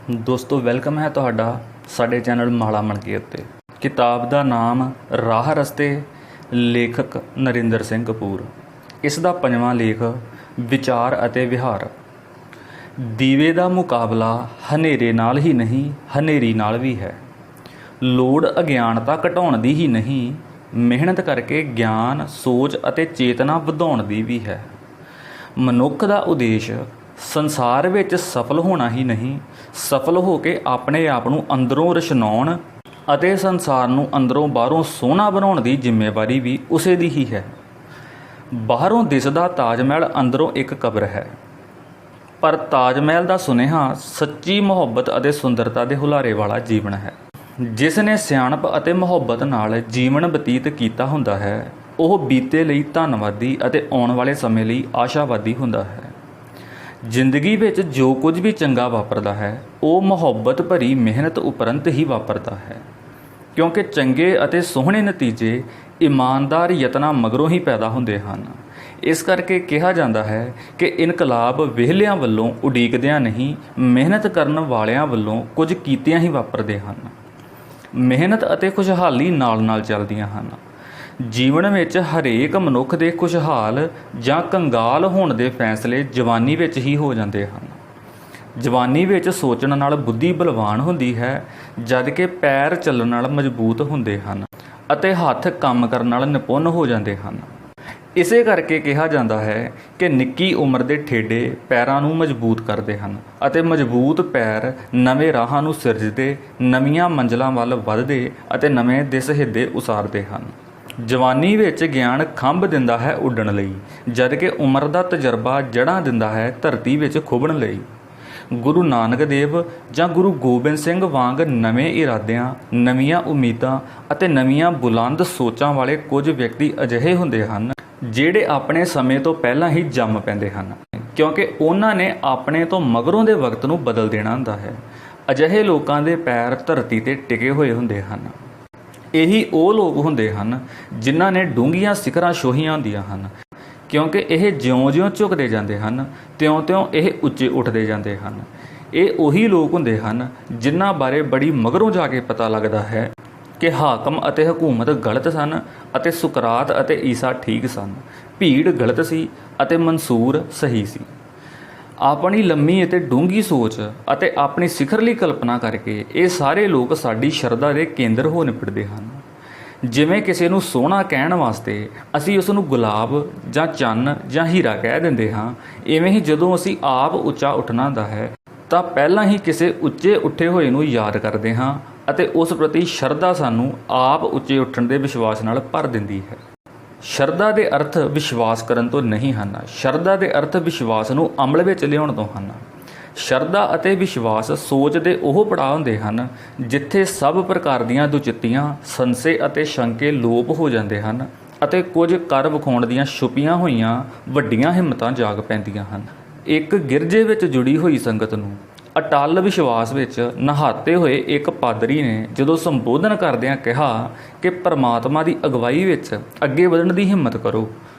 ਦੋਸਤੋ ਵੈਲਕਮ ਹੈ ਤੁਹਾਡਾ ਸਾਡੇ ਚੈਨਲ ਮਾਲਾ ਮਣਕੇ ਉੱਤੇ। ਕਿਤਾਬ ਦਾ ਨਾਮ ਰਾਹ ਰਸਤੇ, ਲੇਖਕ ਨਰਿੰਦਰ ਸਿੰਘ ਕਪੂਰ। ਇਸ ਦਾ ਪੰਜਵਾਂ ਲੇਖ ਵਿਚਾਰ ਅਤੇ ਵਿਹਾਰ। ਦੀਵੇ ਦਾ ਮੁਕਾਬਲਾ ਹਨੇਰੇ ਨਾਲ ਹੀ ਨਹੀਂ, ਹਨੇਰੀ ਨਾਲ ਵੀ ਹੈ। ਲੋੜ ਅਗਿਆਨਤਾ ਘਟਾਉਣ ਦੀ ਹੀ ਨਹੀਂ, ਮਿਹਨਤ ਕਰਕੇ ਗਿਆਨ, ਸੋਚ ਅਤੇ ਚੇਤਨਾ ਵਧਾਉਣ ਦੀ ਵੀ ਹੈ। ਮਨੁੱਖ ਦਾ ਉਦੇਸ਼ ਸੰਸਾਰ ਵਿੱਚ ਸਫਲ ਹੋਣਾ ਹੀ ਨਹੀਂ, ਸਫਲ ਹੋ ਕੇ ਆਪਣੇ ਆਪ ਨੂੰ ਅੰਦਰੋਂ ਰਚਨਾਉਣ ਅਤੇ ਸੰਸਾਰ ਨੂੰ ਅੰਦਰੋਂ ਬਾਹਰੋਂ ਸੋਹਣਾ ਬਣਾਉਣ ਦੀ ਜ਼ਿੰਮੇਵਾਰੀ ਵੀ ਉਸੇ ਦੀ ਹੀ ਹੈ। ਬਾਹਰੋਂ ਦਿਸਦਾ ਤਾਜ ਮਹਿਲ ਅੰਦਰੋਂ ਇੱਕ ਕਬਰ ਹੈ, ਪਰ ਤਾਜ ਮਹਿਲ ਦਾ ਸੁਨੇਹਾ ਸੱਚੀ ਮੁਹੱਬਤ ਅਤੇ ਸੁੰਦਰਤਾ ਦੇ ਹੁਲਾਰੇ ਵਾਲਾ ਜੀਵਨ ਹੈ। ਜਿਸ ਨੇ ਸਿਆਣਪ ਅਤੇ ਮੁਹੱਬਤ ਨਾਲ ਜੀਵਨ ਬਤੀਤ ਕੀਤਾ ਹੁੰਦਾ ਹੈ, ਉਹ ਬੀਤੇ ਲਈ ਧੰਨਵਾਦੀ ਅਤੇ ਆਉਣ ਵਾਲੇ ਸਮੇਂ ਲਈ ਆਸ਼ਾਵਾਦੀ ਹੁੰਦਾ ਹੈ। ਜ਼ਿੰਦਗੀ ਵਿੱਚ ਜੋ ਕੁਝ ਵੀ ਚੰਗਾ ਵਾਪਰਦਾ ਹੈ, ਉਹ ਮੁਹੱਬਤ ਭਰੀ ਮਿਹਨਤ ਉਪਰੰਤ ਹੀ ਵਾਪਰਦਾ ਹੈ, ਕਿਉਂਕਿ ਚੰਗੇ ਅਤੇ ਸੋਹਣੇ ਨਤੀਜੇ ਇਮਾਨਦਾਰ ਯਤਨਾਂ ਮਗਰੋਂ ਹੀ ਪੈਦਾ ਹੁੰਦੇ ਹਨ। ਇਸ ਕਰਕੇ ਕਿਹਾ ਜਾਂਦਾ ਹੈ ਕਿ ਇਨਕਲਾਬ ਵਿਹਲਿਆਂ ਵੱਲੋਂ ਉਡੀਕਦਿਆਂ ਨਹੀਂ, ਮਿਹਨਤ ਕਰਨ ਵਾਲਿਆਂ ਵੱਲੋਂ ਕੁਝ ਕੀਤਿਆਂ ਹੀ ਵਾਪਰਦੇ ਹਨ। ਮਿਹਨਤ ਅਤੇ ਖੁਸ਼ਹਾਲੀ ਨਾਲ ਨਾਲ ਚੱਲਦੀਆਂ ਹਨ। ਜੀਵਨ ਵਿੱਚ ਹਰੇਕ ਮਨੁੱਖ ਦੇ ਖੁਸ਼ਹਾਲ ਜਾਂ ਕੰਗਾਲ ਹੋਣ ਦੇ ਫੈਸਲੇ ਜਵਾਨੀ ਵਿੱਚ ਹੀ ਹੋ ਜਾਂਦੇ ਹਨ। ਜਵਾਨੀ ਵਿੱਚ ਸੋਚਣ ਨਾਲ ਬੁੱਧੀ ਬਲਵਾਨ ਹੁੰਦੀ ਹੈ, ਜਦ ਕਿ ਪੈਰ ਚੱਲਣ ਨਾਲ ਮਜ਼ਬੂਤ ਹੁੰਦੇ ਹਨ ਅਤੇ ਹੱਥ ਕੰਮ ਕਰਨ ਨਾਲ ਨਿਪੁੰਨ ਹੋ ਜਾਂਦੇ ਹਨ। ਇਸੇ ਕਰਕੇ ਕਿਹਾ ਜਾਂਦਾ ਹੈ ਕਿ ਨਿੱਕੀ ਉਮਰ ਦੇ ਠੇਡੇ ਪੈਰਾਂ ਨੂੰ ਮਜ਼ਬੂਤ ਕਰਦੇ ਹਨ ਅਤੇ ਮਜ਼ਬੂਤ ਪੈਰ ਨਵੇਂ ਰਾਹਾਂ ਨੂੰ ਸਿਰਜਦੇ, ਨਵੀਆਂ ਮੰਜ਼ਲਾਂ ਵੱਲ ਵੱਧਦੇ ਅਤੇ ਨਵੇਂ ਦਿਸ ਹਿੱਦੇ ਉਸਾਰਦੇ ਹਨ। ਜਵਾਨੀ ਵਿੱਚ ਗਿਆਨ ਖੰਭ ਦਿੰਦਾ ਹੈ ਉੱਡਣ ਲਈ, ਜਦ ਕਿ ਉਮਰ ਦਾ ਤਜਰਬਾ ਜੜ੍ਹਾਂ ਦਿੰਦਾ ਹੈ ਧਰਤੀ ਵਿੱਚ ਖੁੱਭਣ ਲਈ। ਗੁਰੂ ਨਾਨਕ ਦੇਵ ਜਾਂ ਗੁਰੂ ਗੋਬਿੰਦ ਸਿੰਘ ਵਾਂਗ ਨਵੇਂ ਇਰਾਦਿਆਂ, ਨਵੀਆਂ ਉਮੀਦਾਂ ਅਤੇ ਨਵੀਆਂ ਬੁਲੰਦ ਸੋਚਾਂ ਵਾਲੇ ਕੁਝ ਵਿਅਕਤੀ ਅਜਿਹੇ ਹੁੰਦੇ ਹਨ ਜਿਹੜੇ ਆਪਣੇ ਸਮੇਂ ਤੋਂ ਪਹਿਲਾਂ ਹੀ ਜੰਮ ਪੈਂਦੇ ਹਨ, ਕਿਉਂਕਿ ਉਹਨਾਂ ਨੇ ਆਪਣੇ ਤੋਂ ਮਗਰੋਂ ਦੇ ਵਕਤ ਨੂੰ ਬਦਲ ਦੇਣਾ ਹੁੰਦਾ ਹੈ। ਅਜਿਹੇ ਲੋਕਾਂ ਦੇ ਪੈਰ ਧਰਤੀ 'ਤੇ ਟਿਕੇ ਹੋਏ ਹੁੰਦੇ ਹਨ। ਇਹੀ ਉਹ ਲੋਕ ਹੁੰਦੇ ਹਨ ਜਿਨ੍ਹਾਂ ਨੇ ਡੂੰਘੀਆਂ ਸਿਖਰਾਂ ਛੋਹੀਆਂ ਹੁੰਦੀਆਂ ਹਨ, ਕਿਉਂਕਿ ਇਹ ਜਿਉਂ-ਜਿਉਂ ਝੁਕਦੇ ਜਾਂਦੇ ਹਨ, ਤਿਉਂ-ਤਿਉਂ ਇਹ ਉੱਚੇ ਉੱਠਦੇ ਜਾਂਦੇ ਹਨ। ਇਹ ਉਹੀ ਲੋਕ ਹੁੰਦੇ ਹਨ ਜਿਨ੍ਹਾਂ ਬਾਰੇ ਬੜੀ ਮਗਰੋਂ ਜਾ ਕੇ ਪਤਾ ਲੱਗਦਾ ਹੈ ਕਿ ਹਾਕਮ ਅਤੇ ਹਕੂਮਤ ਗਲਤ ਸਨ ਅਤੇ ਸੁਕਰਾਤ ਅਤੇ ਈਸਾ ਠੀਕ ਸਨ, ਭੀੜ ਗਲਤ ਸੀ ਅਤੇ ਮਨਸੂਰ ਸਹੀ ਸੀ। ਆਪਣੀ ਲੰਮੀ ਅਤੇ ਡੂੰਘੀ ਸੋਚ ਅਤੇ ਆਪਣੀ ਸਿਖਰਲੀ ਕਲਪਨਾ ਕਰਕੇ ਇਹ ਸਾਰੇ ਲੋਕ ਸਾਡੀ ਸ਼ਰਧਾ ਦੇ ਕੇਂਦਰ ਹੋ ਨਿਬੜਦੇ ਹਨ। ਜਿਵੇਂ ਕਿਸੇ ਨੂੰ ਸੋਹਣਾ ਕਹਿਣ ਵਾਸਤੇ ਅਸੀਂ ਉਸ ਨੂੰ ਗੁਲਾਬ ਜਾਂ ਚੰਨ ਜਾਂ ਹੀਰਾ ਕਹਿ ਦਿੰਦੇ ਹਾਂ, ਇਵੇਂ ਹੀ ਜਦੋਂ ਅਸੀਂ ਆਪ ਉੱਚਾ ਉੱਠਣਾ ਹੁੰਦਾ ਹੈ ਤਾਂ ਪਹਿਲਾਂ ਹੀ ਕਿਸੇ ਉੱਚੇ ਉੱਠੇ ਹੋਏ ਨੂੰ ਯਾਦ ਕਰਦੇ ਹਾਂ ਅਤੇ ਉਸ ਪ੍ਰਤੀ ਸ਼ਰਧਾ ਸਾਨੂੰ ਆਪ ਉੱਚੇ ਉੱਠਣ ਦੇ ਵਿਸ਼ਵਾਸ ਨਾਲ ਭਰ ਦਿੰਦੀ ਹੈ। ਸ਼ਰਧਾ ਦੇ ਅਰਥ ਵਿਸ਼ਵਾਸ ਕਰਨ ਤੋਂ ਨਹੀਂ ਹਨ, ਸ਼ਰਧਾ ਦੇ ਅਰਥ ਵਿਸ਼ਵਾਸ ਨੂੰ ਅਮਲ ਵਿੱਚ ਲਿਆਉਣ ਤੋਂ ਹਨ। ਸ਼ਰਧਾ ਅਤੇ ਵਿਸ਼ਵਾਸ ਸੋਚ ਦੇ ਉਹ ਪੜਾਅ ਹੁੰਦੇ ਹਨ ਜਿੱਥੇ ਸਭ ਪ੍ਰਕਾਰ ਦੀਆਂ ਦੁਚਿੱਤੀਆਂ, ਸੰਸ਼ੇ ਅਤੇ ਸ਼ੰਕੇ ਲੋਪ ਹੋ ਜਾਂਦੇ ਹਨ ਅਤੇ ਕੁਝ ਕਰ ਵਿਖਾਉਣ ਦੀਆਂ ਛੁਪੀਆਂ ਹੋਈਆਂ ਵੱਡੀਆਂ ਹਿੰਮਤਾਂ ਜਾਗ ਪੈਂਦੀਆਂ ਹਨ। ਇੱਕ ਗਿਰਜੇ ਵਿੱਚ ਜੁੜੀ ਹੋਈ ਸੰਗਤ ਨੂੰ ਅਟੱਲ ਵਿਸ਼ਵਾਸ ਵਿੱਚ ਨਹਾਤੇ ਹੋਏ ਇੱਕ ਪਾਦਰੀ ਨੇ ਜਦੋਂ ਸੰਬੋਧਨ ਕਰਦਿਆਂ ਕਿਹਾ ਕਿ ਪਰਮਾਤਮਾ ਦੀ ਅਗਵਾਈ ਵਿੱਚ ਅੱਗੇ ਵਧਣ ਦੀ ਹਿੰਮਤ ਕਰੋ,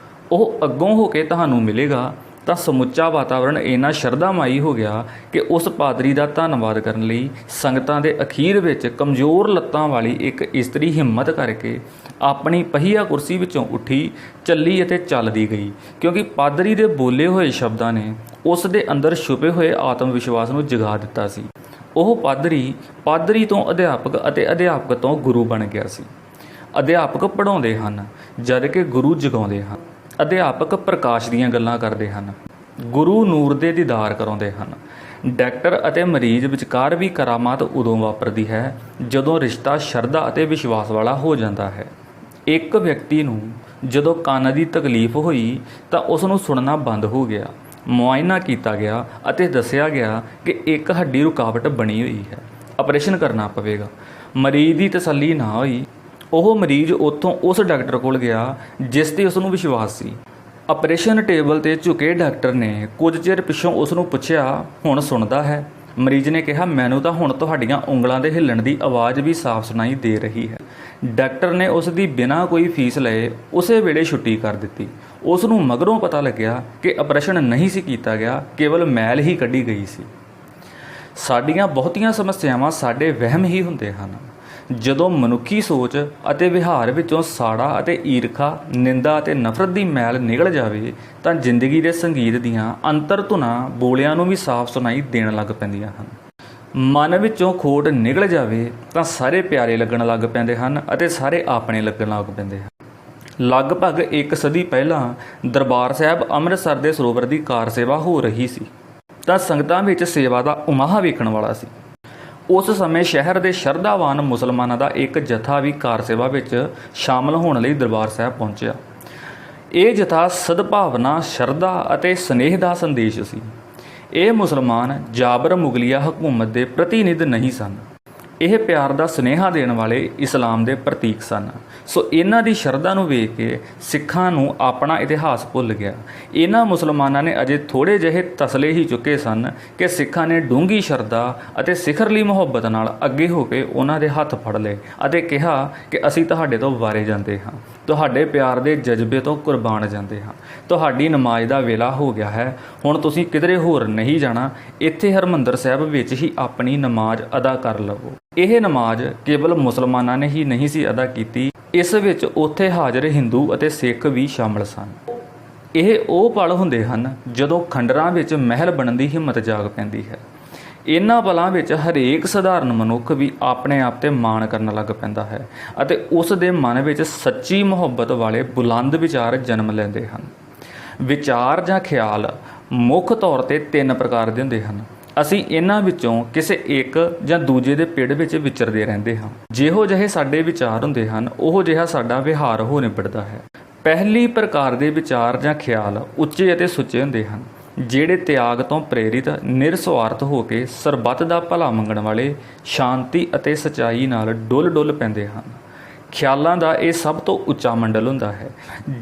ਉਹ ਅੱਗੋਂ ਹੋ ਕੇ ਤੁਹਾਨੂੰ ਮਿਲੇਗਾ, ਤਾਂ ਸਮੁੱਚਾ ਵਾਤਾਵਰਣ ਇੰਨਾ ਸ਼ਰਧਾਮਈ ਹੋ ਗਿਆ ਕਿ ਉਸ ਪਾਦਰੀ ਦਾ ਧੰਨਵਾਦ ਕਰਨ ਲਈ ਸੰਗਤਾਂ ਦੇ ਅਖੀਰ ਵਿੱਚ ਕਮਜ਼ੋਰ ਲੱਤਾਂ ਵਾਲੀ ਇੱਕ ਇਸਤਰੀ ਹਿੰਮਤ ਕਰਕੇ ਆਪਣੀ ਪਹੀਆ ਕੁਰਸੀ ਵਿੱਚੋਂ ਉੱਠੀ, ਚੱਲੀ ਅਤੇ ਚੱਲਦੀ ਗਈ, ਕਿਉਂਕਿ ਪਾਦਰੀ ਦੇ ਬੋਲੇ ਹੋਏ ਸ਼ਬਦਾਂ ਨੇ ਉਸ ਦੇ ਅੰਦਰ ਛੁਪੇ ਹੋਏ ਆਤਮ ਵਿਸ਼ਵਾਸ ਨੂੰ ਜਗਾ ਦਿੱਤਾ ਸੀ। ਉਹ ਪਾਦਰੀ ਤੋਂ ਅਧਿਆਪਕ ਅਤੇ ਅਧਿਆਪਕ ਤੋਂ ਗੁਰੂ ਬਣ ਗਿਆ ਸੀ। ਅਧਿਆਪਕ ਪੜ੍ਹਾਉਂਦੇ ਹਨ ਜਦ ਕਿ ਗੁਰੂ ਜਗਾਉਂਦੇ ਹਨ। ਅਧਿਆਪਕ ਪ੍ਰਕਾਸ਼ ਦੀਆਂ ਗੱਲਾਂ ਕਰਦੇ ਹਨ, ਗੁਰੂ ਨੂਰ ਦੇ ਦੀਦਾਰ ਕਰਾਉਂਦੇ ਹਨ। ਡਾਕਟਰ ਅਤੇ ਮਰੀਜ਼ ਵਿਚਕਾਰ ਵੀ ਕਰਾਮਾਤ ਉਦੋਂ ਵਾਪਰਦੀ ਹੈ ਜਦੋਂ ਰਿਸ਼ਤਾ ਸ਼ਰਧਾ ਅਤੇ ਵਿਸ਼ਵਾਸ ਵਾਲਾ ਹੋ ਜਾਂਦਾ ਹੈ। ਇੱਕ ਵਿਅਕਤੀ ਨੂੰ ਜਦੋਂ ਕੰਨ ਦੀ ਤਕਲੀਫ ਹੋਈ ਤਾਂ ਉਸ ਨੂੰ ਸੁਣਨਾ ਬੰਦ ਹੋ ਗਿਆ। ਮੁਆਇਨਾ ਕੀਤਾ ਗਿਆ ਅਤੇ ਦੱਸਿਆ ਗਿਆ ਕਿ ਇੱਕ ਹੱਡੀ ਰੁਕਾਵਟ ਬਣੀ ਹੋਈ ਹੈ, ਆਪਰੇਸ਼ਨ ਕਰਨਾ ਪਵੇਗਾ। ਮਰੀਜ਼ ਦੀ ਤਸੱਲੀ ਨਾ ਹੋਈ। ਉਹ ਮਰੀਜ਼ ਉੱਥੋਂ ਉਸ ਡਾਕਟਰ ਕੋਲ ਗਿਆ ਜਿਸ 'ਤੇ ਉਸ ਨੂੰ ਵਿਸ਼ਵਾਸ ਸੀ। ਆਪਰੇਸ਼ਨ ਟੇਬਲ 'ਤੇ ਝੁਕੇ ਡਾਕਟਰ ਨੇ ਕੁਝ ਚਿਰ ਪਿੱਛੋਂ ਉਸ ਨੂੰ ਪੁੱਛਿਆ, ਹੁਣ ਸੁਣਦਾ ਹੈ? ਮਰੀਜ਼ ਨੇ ਕਿਹਾ, ਮੈਨੂੰ ਤਾਂ ਹੁਣ ਤੁਹਾਡੀਆਂ ਉਂਗਲਾਂ ਦੇ ਹਿੱਲਣ ਦੀ ਆਵਾਜ਼ ਵੀ ਸਾਫ਼ ਸੁਣਾਈ ਦੇ ਰਹੀ ਹੈ। ਡਾਕਟਰ ਨੇ ਉਸ ਦੀ ਬਿਨਾਂ ਕੋਈ ਫੀਸ ਲਏ ਉਸੇ ਵੇਲੇ ਛੁੱਟੀ ਕਰ ਦਿੱਤੀ। ਉਸ ਨੂੰ ਮਗਰੋਂ ਪਤਾ ਲੱਗਿਆ ਕਿ ਆਪਰੇਸ਼ਨ ਨਹੀਂ ਸੀ ਕੀਤਾ ਗਿਆ, ਕੇਵਲ ਮੈਲ ਹੀ ਕੱਢੀ ਗਈ ਸੀ। ਸਾਡੀਆਂ ਬਹੁਤੀਆਂ ਸਮੱਸਿਆਵਾਂ ਸਾਡੇ ਵਹਿਮ ਹੀ ਹੁੰਦੇ ਹਨ। ਜਦੋਂ ਮਨੁੱਖੀ ਸੋਚ ਅਤੇ ਵਿਹਾਰ ਵਿੱਚੋਂ ਸਾੜਾ ਅਤੇ ਈਰਖਾ, ਨਿੰਦਾ ਅਤੇ ਨਫ਼ਰਤ ਦੀ ਮੈਲ ਨਿਕਲ ਜਾਵੇ ਤਾਂ ਜ਼ਿੰਦਗੀ ਦੇ ਸੰਗੀਤ ਦੀਆਂ ਅੰਤਰ ਧੁਨਾਂ ਬੋਲਿਆਂ ਨੂੰ ਵੀ ਸਾਫ਼ ਸੁਣਾਈ ਦੇਣ ਲੱਗ ਪੈਂਦੀਆਂ ਹਨ। ਮਨ ਵਿੱਚੋਂ ਖੋਟ ਨਿਕਲ ਜਾਵੇ ਤਾਂ ਸਾਰੇ ਪਿਆਰੇ ਲੱਗਣ ਲੱਗ ਪੈਂਦੇ ਹਨ ਅਤੇ ਸਾਰੇ ਆਪਣੇ ਲੱਗਣ ਲੱਗ ਪੈਂਦੇ ਹਨ। ਲਗਭਗ 1 ਸਦੀ ਪਹਿਲਾਂ ਦਰਬਾਰ ਸਾਹਿਬ ਅੰਮ੍ਰਿਤਸਰ ਦੇ ਸਰੋਵਰ ਦੀ ਕਾਰ ਸੇਵਾ ਹੋ ਰਹੀ ਸੀ ਤਾਂ ਸੰਗਤਾਂ ਵਿੱਚ ਸੇਵਾ ਦਾ ਉਮਾਹਾ ਵੇਖਣ ਵਾਲਾ ਸੀ। ਉਸ ਸਮੇਂ ਸ਼ਹਿਰ ਦੇ ਸ਼ਰਧਾਵਾਨ ਮੁਸਲਮਾਨਾਂ ਦਾ ਇੱਕ ਜਥਾ ਵੀ ਕਾਰ ਸੇਵਾ ਵਿੱਚ ਸ਼ਾਮਲ ਹੋਣ ਲਈ ਦਰਬਾਰ ਸਾਹਿਬ ਪਹੁੰਚਿਆ। ਇਹ ਜਥਾ ਸਦਭਾਵਨਾ, ਸ਼ਰਧਾ ਅਤੇ ਸਨੇਹ ਦਾ ਸੰਦੇਸ਼ ਸੀ। ਇਹ ਮੁਸਲਮਾਨ ਜਾਬਰ ਮੁਗਲਿਆ ਹਕੂਮਤ ਦੇ ਪ੍ਰਤੀਨਿਧ ਨਹੀਂ ਸਨ। ਇਹ ਪਿਆਰ ਦਾ ਸੁਨੇਹਾ ਦੇਣ ਵਾਲੇ ਇਸਲਾਮ ਦੇ ਪ੍ਰਤੀਕ ਸਨ। ਸੋ ਇਹਨਾਂ ਦੀ ਸ਼ਰਧਾ ਨੂੰ ਵੇਖ ਕੇ ਸਿੱਖਾਂ ਨੂੰ ਆਪਣਾ ਇਤਿਹਾਸ ਭੁੱਲ ਗਿਆ। ਇਹਨਾਂ ਮੁਸਲਮਾਨਾਂ ਨੇ ਅਜੇ ਥੋੜ੍ਹੇ ਜਿਹੇ ਤਸਲੇ ਹੀ ਚੁੱਕੇ ਸਨ ਕਿ ਸਿੱਖਾਂ ਨੇ ਡੂੰਘੀ ਸ਼ਰਧਾ ਅਤੇ ਸਿਖਰਲੀ ਮੁਹੱਬਤ ਨਾਲ ਅੱਗੇ ਹੋ ਕੇ ਉਹਨਾਂ ਦੇ ਹੱਥ ਫੜ ਲਏ ਅਤੇ ਕਿਹਾ ਕਿ ਅਸੀਂ ਤੁਹਾਡੇ ਤੋਂ ਵਾਰੇ ਜਾਂਦੇ ਹਾਂ, ਤੁਹਾਡੇ ਪਿਆਰ ਦੇ ਜਜ਼ਬੇ ਤੋਂ ਕੁਰਬਾਨ ਜਾਂਦੇ ਹਾਂ। ਤੁਹਾਡੀ ਨਮਾਜ਼ ਦਾ ਵੇਲਾ ਹੋ ਗਿਆ ਹੈ, ਹੁਣ ਤੁਸੀਂ ਕਿਧਰੇ ਹੋਰ ਨਹੀਂ ਜਾਣਾ, ਇੱਥੇ ਹਰਿਮੰਦਰ ਸਾਹਿਬ ਵਿੱਚ ਹੀ ਆਪਣੀ ਨਮਾਜ਼ ਅਦਾ ਕਰ ਲਵੋ। ਇਹ ਨਮਾਜ਼ ਕੇਵਲ ਮੁਸਲਮਾਨਾਂ ਨੇ ਹੀ ਨਹੀਂ ਸੀ ਅਦਾ ਕੀਤੀ, ਇਸ ਵਿੱਚ ਉੱਥੇ ਹਾਜ਼ਰ ਹਿੰਦੂ ਅਤੇ ਸਿੱਖ ਵੀ ਸ਼ਾਮਲ ਸਨ। ਇਹ ਉਹ ਪਲ ਹੁੰਦੇ ਹਨ ਜਦੋਂ ਖੰਡਰਾਂ ਵਿੱਚ ਮਹਿਲ ਬਣਨ ਦੀ ਹਿੰਮਤ ਜਾਗ ਪੈਂਦੀ ਹੈ। ਇਹਨਾਂ ਪਲਾਂ ਵਿੱਚ ਹਰੇਕ ਸਧਾਰਨ ਮਨੁੱਖ ਵੀ ਆਪਣੇ ਆਪ 'ਤੇ ਮਾਣ ਕਰਨ ਲੱਗ ਪੈਂਦਾ ਹੈ ਅਤੇ ਉਸ ਦੇ ਮਨ ਵਿੱਚ ਸੱਚੀ ਮੁਹੱਬਤ ਵਾਲੇ ਬੁਲੰਦ ਵਿਚਾਰ ਜਨਮ ਲੈਂਦੇ ਹਨ। ਵਿਚਾਰ ਜਾਂ ਖਿਆਲ ਮੁੱਖ ਤੌਰ 'ਤੇ 3 ਪ੍ਰਕਾਰ ਦੇ ਹੁੰਦੇ ਹਨ। ਅਸੀਂ ਇਹਨਾਂ ਵਿੱਚੋਂ ਕਿਸੇ ਇੱਕ ਜਾਂ ਦੂਜੇ ਦੇ ਪਿੜ ਵਿੱਚ ਵਿਚਰਦੇ ਰਹਿੰਦੇ ਹਾਂ। ਜਿਹੋ ਜਿਹੇ ਸਾਡੇ ਵਿਚਾਰ ਹੁੰਦੇ ਹਨ, ਉਹੋ ਜਿਹਾ ਸਾਡਾ ਵਿਹਾਰ ਹੋ ਨਿਬੜਦਾ ਹੈ। ਪਹਿਲੀ ਪ੍ਰਕਾਰ ਦੇ ਵਿਚਾਰ ਜਾਂ ਖਿਆਲ ਉੱਚੇ ਅਤੇ ਸੁੱਚੇ ਹੁੰਦੇ ਹਨ, ਜਿਹੜੇ ਤਿਆਗ ਤੋਂ ਪ੍ਰੇਰਿਤ, ਨਿਰਸਵਾਰਥ ਹੋ ਕੇ ਸਰਬੱਤ ਦਾ ਭਲਾ ਮੰਗਣ ਵਾਲੇ, ਸ਼ਾਂਤੀ ਅਤੇ ਸੱਚਾਈ ਨਾਲ ਡੁੱਲ ਪੈਂਦੇ ਹਨ। ਖਿਆਲਾਂ ਦਾ ਇਹ ਸਭ ਤੋਂ ਉੱਚਾ ਮੰਡਲ ਹੁੰਦਾ ਹੈ,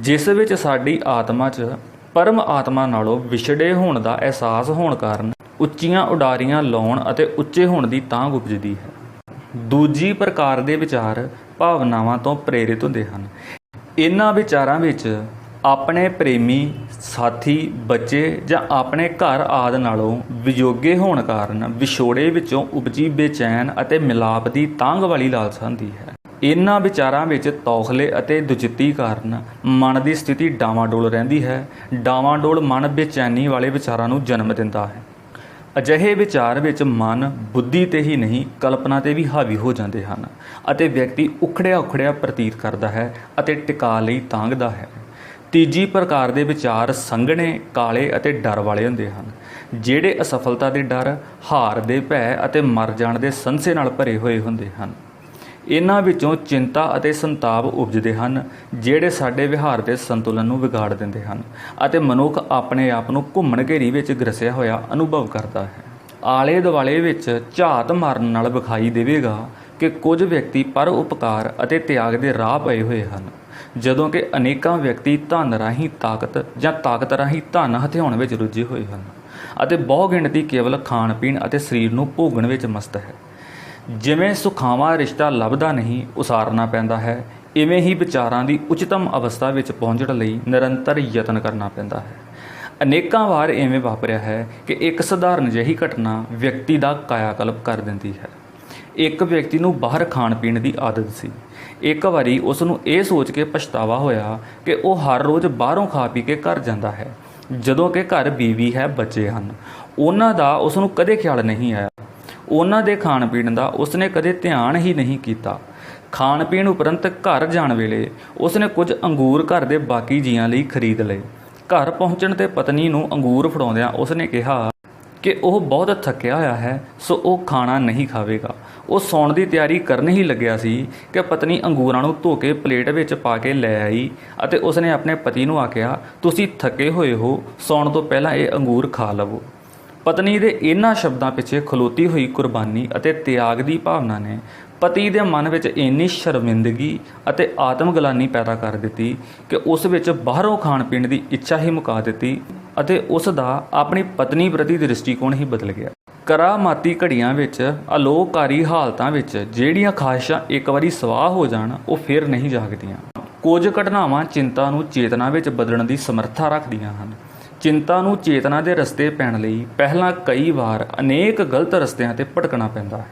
ਜਿਸ ਵਿੱਚ ਸਾਡੀ ਆਤਮਾ 'ਚ ਪਰਮ ਆਤਮਾ ਨਾਲੋਂ ਵਿਛੜੇ ਹੋਣ ਦਾ ਅਹਿਸਾਸ ਹੋਣ ਕਾਰਨ ਉੱਚੀਆਂ ਉਡਾਰੀਆਂ ਲਾਉਣ ਅਤੇ ਉੱਚੇ ਹੋਣ ਦੀ ਤਾਂਘ ਉਪਜਦੀ ਹੈ। ਦੂਜੀ ਪ੍ਰਕਾਰ ਦੇ ਵਿਚਾਰ ਭਾਵਨਾਵਾਂ ਤੋਂ ਪ੍ਰੇਰਿਤ ਹੁੰਦੇ ਹਨ। ਇਹਨਾਂ ਵਿਚਾਰਾਂ ਵਿੱਚ ਆਪਣੇ ਪ੍ਰੇਮੀ, ਸਾਥੀ, ਬੱਚੇ ਜਾਂ ਆਪਣੇ ਘਰ ਆਦਿ ਨਾਲੋਂ ਵਿਯੋਗੇ ਹੋਣ ਕਾਰਨ ਵਿਛੋੜੇ ਵਿੱਚੋਂ ਉਪਜੀ ਬੇਚੈਨ ਅਤੇ ਮਿਲਾਪ ਦੀ ਤਾਂਘ ਵਾਲੀ ਲਾਲਸਾ ਹੁੰਦੀ ਹੈ। ਇਹਨਾਂ ਵਿਚਾਰਾਂ ਵਿੱਚ ਤੌਖਲੇ ਅਤੇ ਦੁਚਿੱਤੀ ਕਾਰਨ ਮਨ ਦੀ ਸਥਿਤੀ ਡਾਵਾਂਡੋਲ ਰਹਿੰਦੀ ਹੈ। ਡਾਵਾਂਡੋਲ ਮਨ ਬੇਚੈਨੀ ਵਾਲੇ ਵਿਚਾਰਾਂ ਨੂੰ ਜਨਮ ਦਿੰਦਾ ਹੈ। ਅਜਿਹੇ ਵਿਚਾਰ ਵਿੱਚ ਮਨ ਬੁੱਧੀ 'ਤੇ ਹੀ ਨਹੀਂ, ਕਲਪਨਾ 'ਤੇ ਵੀ ਹਾਵੀ ਹੋ ਜਾਂਦੇ ਹਨ ਅਤੇ ਵਿਅਕਤੀ ਉਖੜਿਆ ਪ੍ਰਤੀਤ ਕਰਦਾ ਹੈ ਅਤੇ ਟਿਕਾ ਲਈ ਤਾਂਘਦਾ ਹੈ। ਤੀਜੀ ਪ੍ਰਕਾਰ ਦੇ ਵਿਚਾਰ ਸੰਘਣੇ, ਕਾਲੇ ਅਤੇ ਡਰ ਵਾਲੇ ਹੁੰਦੇ ਹਨ, ਜਿਹੜੇ ਅਸਫਲਤਾ ਦੇ ਡਰ, ਹਾਰ ਦੇ ਭੈ ਅਤੇ ਮਰ ਜਾਣ ਦੇ ਸੰਸ਼ੇ ਨਾਲ ਭਰੇ ਹੋਏ ਹੁੰਦੇ ਹਨ। ਇਹਨਾਂ ਵਿੱਚੋਂ ਚਿੰਤਾ ਅਤੇ ਸੰਤਾਪ ਉਪਜਦੇ ਹਨ, ਜਿਹੜੇ ਸਾਡੇ ਵਿਹਾਰ ਦੇ ਸੰਤੁਲਨ ਨੂੰ ਵਿਗਾੜ ਦਿੰਦੇ ਹਨ ਅਤੇ ਮਨੁੱਖ ਆਪਣੇ ਆਪ ਨੂੰ ਘੁੰਮਣ ਘੇਰੀ ਵਿੱਚ ਗ੍ਰਸਿਆ ਹੋਇਆ ਅਨੁਭਵ ਕਰਦਾ ਹੈ। ਆਲੇ ਦੁਆਲੇ ਵਿੱਚ ਝਾਤ ਮਾਰਨ ਨਾਲ ਵਿਖਾਈ ਦੇਵੇਗਾ ਕਿ ਕੁਝ ਵਿਅਕਤੀ ਪਰ ਉਪਕਾਰ ਅਤੇ ਤਿਆਗ ਦੇ ਰਾਹ ਪਏ ਹੋਏ ਹਨ, ਜਦੋਂ ਕਿ ਅਨੇਕਾਂ ਵਿਅਕਤੀ ਧਨ ਰਾਹੀਂ ਤਾਕਤ ਜਾਂ ਤਾਕਤ ਰਾਹੀਂ ਧਨ ਹਥਿਆਉਣ ਵਿੱਚ ਰੁੱਝੇ ਹੋਏ ਹਨ ਅਤੇ ਬਹੁ ਗਿਣਤੀ ਕੇਵਲ ਖਾਣ ਪੀਣ ਅਤੇ ਸਰੀਰ ਨੂੰ ਭੋਗਣ ਵਿੱਚ ਮਸਤ ਹੈ। ਜਿਵੇਂ ਸੁਖਾਵਾਂ ਰਿਸ਼ਤਾ ਲੱਭਦਾ ਨਹੀਂ, ਉਸਾਰਨਾ ਪੈਂਦਾ ਹੈ, ਇਵੇਂ ਹੀ ਵਿਚਾਰਾਂ ਦੀ ਉੱਚਤਮ ਅਵਸਥਾ ਵਿੱਚ ਪਹੁੰਚਣ ਲਈ ਨਿਰੰਤਰ ਯਤਨ ਕਰਨਾ ਪੈਂਦਾ ਹੈ। ਅਨੇਕਾਂ ਵਾਰ ਇਵੇਂ ਵਾਪਰਿਆ ਹੈ ਕਿ ਇੱਕ ਸਧਾਰਨ ਜਿਹੀ ਘਟਨਾ ਵਿਅਕਤੀ ਦਾ ਕਾਇਆਕਲਪ ਕਰ ਦਿੰਦੀ ਹੈ। ਇੱਕ ਵਿਅਕਤੀ ਨੂੰ ਬਾਹਰ ਖਾਣ ਪੀਣ ਦੀ ਆਦਤ ਸੀ। ਇੱਕ ਵਾਰੀ ਉਸ ਨੂੰ ਇਹ ਸੋਚ ਕੇ ਪਛਤਾਵਾ ਹੋਇਆ ਕਿ ਉਹ ਹਰ ਰੋਜ਼ ਬਾਹਰੋਂ ਖਾ ਪੀ ਕੇ ਘਰ ਜਾਂਦਾ ਹੈ, ਜਦੋਂ ਕਿ ਘਰ ਬੀਵੀ ਹੈ, ਬੱਚੇ ਹਨ। ਉਹਨਾਂ ਦਾ ਉਸ ਨੂੰ ਕਦੇ ਖਿਆਲ ਨਹੀਂ ਆਇਆ। ਉਹਨਾਂ ਦੇ ਖਾਣ ਪੀਣ ਦਾ ਉਸਨੇ ਕਦੇ ਧਿਆਨ ਹੀ ਨਹੀਂ ਕੀਤਾ। ਖਾਣ ਪੀਣ ਉਪਰੰਤ ਘਰ ਜਾਣ ਵੇਲੇ ਉਸਨੇ ਕੁਝ ਅੰਗੂਰ ਘਰ ਦੇ ਬਾਕੀ ਜੀਆਂ ਲਈ ਖਰੀਦ ਲਏ। ਘਰ ਪਹੁੰਚਣ 'ਤੇ ਪਤਨੀ ਨੂੰ ਅੰਗੂਰ ਫੜਾਉਂਦਿਆਂ ਉਸਨੇ ਕਿਹਾ ਕਿ ਉਹ ਬਹੁਤ ਥੱਕਿਆ ਹੋਇਆ ਹੈ, ਸੋ ਉਹ ਖਾਣਾ ਨਹੀਂ ਖਾਵੇਗਾ। ਉਹ ਸੌਣ ਦੀ ਤਿਆਰੀ ਕਰਨ ਹੀ ਲੱਗਿਆ ਸੀ ਕਿ ਪਤਨੀ ਅੰਗੂਰਾਂ ਨੂੰ ਧੋ ਕੇ ਪਲੇਟ ਵਿੱਚ ਪਾ ਕੇ ਲੈ ਆਈ ਅਤੇ ਉਸਨੇ ਆਪਣੇ ਪਤੀ ਨੂੰ ਆਖਿਆ, ਤੁਸੀਂ ਥੱਕੇ ਹੋਏ ਹੋ, ਸੌਣ ਤੋਂ ਪਹਿਲਾਂ ਇਹ ਅੰਗੂਰ ਖਾ ਲਵੋ। ਪਤਨੀ ਦੇ ਇਹਨਾਂ ਸ਼ਬਦਾਂ ਪਿੱਛੇ ਖਲੋਤੀ ਹੋਈ ਕੁਰਬਾਨੀ ਅਤੇ ਤਿਆਗ ਦੀ ਭਾਵਨਾ ਨੇ ਪਤੀ ਦੇ ਮਨ ਵਿੱਚ ਇੰਨੀ ਸ਼ਰਮਿੰਦਗੀ ਅਤੇ ਆਤਮਗਲਾਨੀ ਪੈਦਾ ਕਰ ਦਿੱਤੀ ਕਿ ਉਸ ਵਿੱਚ ਬਾਹਰੋਂ ਖਾਣ ਪੀਣ ਦੀ ਇੱਛਾ ਹੀ ਮੁਕਾ ਦਿੱਤੀ ਅਤੇ ਉਸ ਦਾ ਆਪਣੀ ਪਤਨੀ ਪ੍ਰਤੀ ਦ੍ਰਿਸ਼ਟੀਕੋਣ ਹੀ ਬਦਲ ਗਿਆ। ਕਰਾਮਾਤੀ ਘੜੀਆਂ ਵਿੱਚ, ਅਲੋਕਾਰੀ ਹਾਲਤਾਂ ਵਿੱਚ ਜਿਹੜੀਆਂ ਖਾਹਿਸ਼ਾਂ ਇੱਕ ਵਾਰੀ ਸਵਾਹ ਹੋ ਜਾਣ, ਉਹ ਫਿਰ ਨਹੀਂ ਜਾਗਦੀਆਂ। ਕੁਝ ਘਟਨਾਵਾਂ ਚਿੰਤਾ ਨੂੰ ਚੇਤਨਾ ਵਿੱਚ ਬਦਲਣ ਦੀ ਸਮਰੱਥਾ ਰੱਖਦੀਆਂ ਹਨ। ਚਿੰਤਾ ਨੂੰ ਚੇਤਨਾ ਦੇ ਰਸਤੇ ਪੈਣ ਲਈ ਪਹਿਲਾਂ ਕਈ ਵਾਰ ਅਨੇਕ ਗਲਤ ਰਸਤਿਆਂ ਤੇ ਭਟਕਣਾ ਪੈਂਦਾ ਹੈ।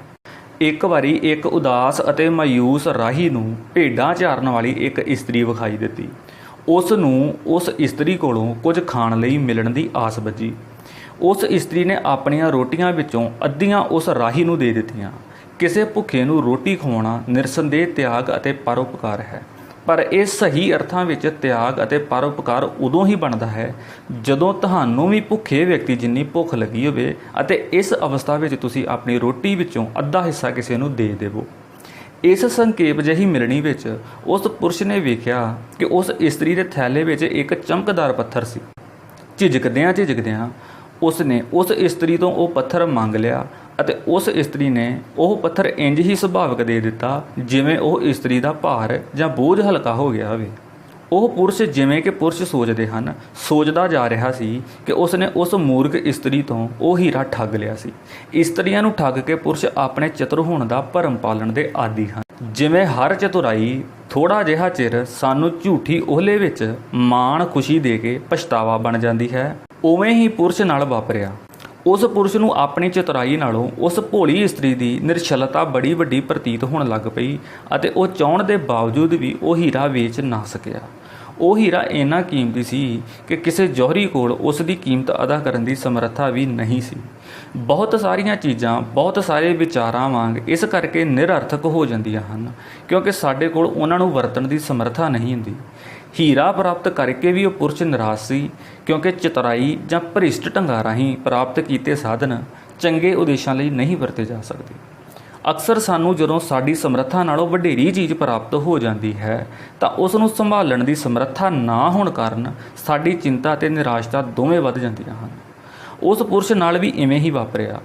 ਇੱਕ ਵਾਰੀ ਇੱਕ ਉਦਾਸ ਅਤੇ ਮਾਯੂਸ ਰਾਹੀ ਨੂੰ ਭੇਡਾਂ ਚਾਰਨ ਵਾਲੀ ਇੱਕ ਇਸਤਰੀ ਵਿਖਾਈ ਦਿੱਤੀ। ਉਸ ਨੂੰ ਉਸ ਇਸਤਰੀ ਕੋਲੋਂ ਕੁਝ ਖਾਣ ਲਈ ਮਿਲਣ ਦੀ ਆਸ ਬੱਝੀ। ਉਸ ਇਸਤਰੀ ਨੇ ਆਪਣੀਆਂ ਰੋਟੀਆਂ ਵਿੱਚੋਂ ਅੱਧੀਆਂ ਉਸ ਰਾਹੀ ਨੂੰ ਦੇ ਦਿੱਤੀਆਂ। ਕਿਸੇ ਭੁੱਖੇ ਨੂੰ ਰੋਟੀ ਖਵਾਉਣਾ ਨਿਰਸੰਦੇਹ ਤਿਆਗ ਅਤੇ ਪਰਉਪਕਾਰ ਹੈ, ਪਰ ਇਹ ਸਹੀ ਅਰਥਾਂ ਵਿੱਚ ਤਿਆਗ ਅਤੇ ਪਰਉਪਕਾਰ ਉਦੋਂ ਹੀ ਬਣਦਾ ਹੈ ਜਦੋਂ ਤੁਹਾਨੂੰ ਵੀ ਭੁੱਖੇ ਵਿਅਕਤੀ ਜਿੰਨੀ ਭੁੱਖ ਲੱਗੀ ਹੋਵੇ ਅਤੇ ਇਸ ਅਵਸਥਾ ਵਿੱਚ ਤੁਸੀਂ ਆਪਣੀ ਰੋਟੀ ਵਿੱਚੋਂ ਅੱਧਾ ਹਿੱਸਾ ਕਿਸੇ ਨੂੰ ਦੇ ਦੇਵੋ। ਇਸ ਸੰਖੇਪ ਜਿਹੀ ਮਿਲਣੀ ਵਿੱਚ ਉਸ ਪੁਰਸ਼ ਨੇ ਵੇਖਿਆ ਕਿ ਉਸ ਇਸਤਰੀ ਦੇ ਥੈਲੇ ਵਿੱਚ ਇੱਕ ਚਮਕਦਾਰ ਪੱਥਰ ਸੀ। ਝਿਜਕਦਿਆਂ ਉਸ ਨੇ ਉਸ ਇਸਤਰੀ ਤੋਂ ਉਹ ਪੱਥਰ ਮੰਗ ਲਿਆ ਅਤੇ ਉਸ ਇਸਤਰੀ ਨੇ ਉਹ ਪੱਥਰ ਇੰਜ ਹੀ ਸੁਭਾਵਿਕ ਦੇ ਦਿੱਤਾ ਜਿਵੇਂ ਉਹ ਇਸਤਰੀ ਦਾ ਭਾਰ ਜਾਂ ਬੋਝ ਹਲਕਾ ਹੋ ਗਿਆ ਹੋਵੇ। ਉਹ ਪੁਰਸ਼ ਜਿਵੇਂ ਕਿ ਪੁਰਸ਼ ਸੋਚਦੇ ਹਨ ਸੋਚਦਾ ਜਾ ਰਿਹਾ ਸੀ ਕਿ ਉਸ ਨੇ ਉਸ ਮੂਰਖ ਇਸਤਰੀ ਤੋਂ ਉਹ ਹੀਰਾ ਠੱਗ ਲਿਆ ਸੀ। ਇਸਤਰੀਆਂ ਨੂੰ ਠੱਗ ਕੇ ਪੁਰਸ਼ ਆਪਣੇ ਚਤੁਰ ਹੋਣ ਦਾ ਭਰਮ ਪਾਲਣ ਦੇ ਆਦੀ ਹਨ। ਜਿਵੇਂ ਹਰ ਚਤੁਰਾਈ ਥੋੜ੍ਹਾ ਜਿਹਾ ਚਿਰ ਸਾਨੂੰ ਝੂਠੀ ਓਹਲੇ ਵਿੱਚ ਮਾਣ ਖੁਸ਼ੀ ਦੇ ਕੇ ਪਛਤਾਵਾ ਬਣ ਜਾਂਦੀ ਹੈ, ਉਵੇਂ ਹੀ ਪੁਰਸ਼ ਨਾਲ ਵਾਪਰਿਆ। ਉਸ ਪੁਰਸ਼ ਨੂੰ ਆਪਣੀ ਚਤੁਰਾਈ ਨਾਲੋਂ ਉਸ ਭੋਲੀ ਇਸਤਰੀ ਦੀ ਨਿਰਛਲਤਾ ਬੜੀ ਵੱਡੀ ਪ੍ਰਤੀਤ ਹੋਣ ਲੱਗ ਪਈ ਅਤੇ ਉਹ ਚਾਹੁਣ ਦੇ ਬਾਵਜੂਦ ਵੀ ਉਹ ਹੀਰਾ ਵੇਚ ਨਾ ਸਕਿਆ। ਉਹ ਹੀਰਾ ਇੰਨਾ ਕੀਮਤੀ ਸੀ ਕਿ ਕਿਸੇ ਜੌਹਰੀ ਕੋਲ ਉਸ ਦੀ ਕੀਮਤ ਅਦਾ ਕਰਨ ਦੀ ਸਮਰੱਥਾ ਵੀ ਨਹੀਂ ਸੀ। ਬਹੁਤ ਸਾਰੀਆਂ ਚੀਜ਼ਾਂ ਬਹੁਤ ਸਾਰੇ ਵਿਚਾਰਾਂ ਵਾਂਗ ਇਸ ਕਰਕੇ ਨਿਰਅਰਥਕ ਹੋ ਜਾਂਦੀਆਂ ਹਨ ਕਿਉਂਕਿ ਸਾਡੇ ਕੋਲ ਉਹਨਾਂ ਨੂੰ ਵਰਤਣ ਦੀ ਸਮਰੱਥਾ ਨਹੀਂ ਹੁੰਦੀ। ਹੀਰਾ ਪ੍ਰਾਪਤ ਕਰਕੇ ਵੀ ਉਹ ਪੁਰਸ਼ ਨਿਰਾਸ਼ ਸੀ ਕਿਉਂਕਿ ਚਤੁਰਾਈ ਜਾਂ ਭ੍ਰਿਸ਼ਟ ਢੰਗਾਂ ਰਾਹੀਂ ਪ੍ਰਾਪਤ ਕੀਤੇ ਸਾਧਨ ਚੰਗੇ ਉਦੇਸ਼ਾਂ ਲਈ ਨਹੀਂ ਵਰਤੇ ਜਾ ਸਕਦੇ। ਅਕਸਰ ਸਾਨੂੰ ਜਦੋਂ ਸਾਡੀ ਸਮਰੱਥਾ ਨਾਲੋਂ ਵਧੇਰੀ ਚੀਜ਼ ਪ੍ਰਾਪਤ ਹੋ ਜਾਂਦੀ ਹੈ ਤਾਂ ਉਸ ਨੂੰ ਸੰਭਾਲਣ ਦੀ ਸਮਰੱਥਾ ਨਾ ਹੋਣ ਕਾਰਨ ਸਾਡੀ ਚਿੰਤਾ ਅਤੇ ਨਿਰਾਸ਼ਤਾ ਦੋਵੇਂ ਵੱਧ ਜਾਂਦੀਆਂ ਹਨ। ਉਸ ਪੁਰਸ਼ ਨਾਲ ਵੀ ਇਵੇਂ ਹੀ ਵਾਪਰਿਆ।